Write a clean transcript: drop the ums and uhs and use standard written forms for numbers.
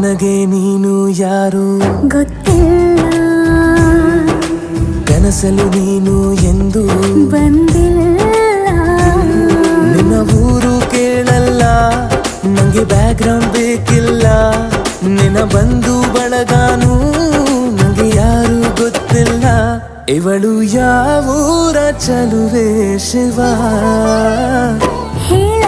ನನಗೆ ನೀನು ಯಾರು ಗೊತ್ತಿಲ್ಲ, ಕನಸಲು ನೀನು ಎಂದು ಬಂದಿಲ್ಲ. ನಿನ್ನ ಊರು ಕೇಳಲ್ಲ, ನಂಗೆ ಬ್ಯಾಕ್ಗ್ರೌಂಡ್ ಬೇಕಿಲ್ಲ. ನಿನ್ನ ಬಂಧು ಬಳಗಾನು ನಂಗೆ ಯಾರು ಗೊತ್ತಿಲ್ಲ. ಇವಳು ಯಾವೂರ ಚಲುವೆ ಶಿವ ಹೇಳ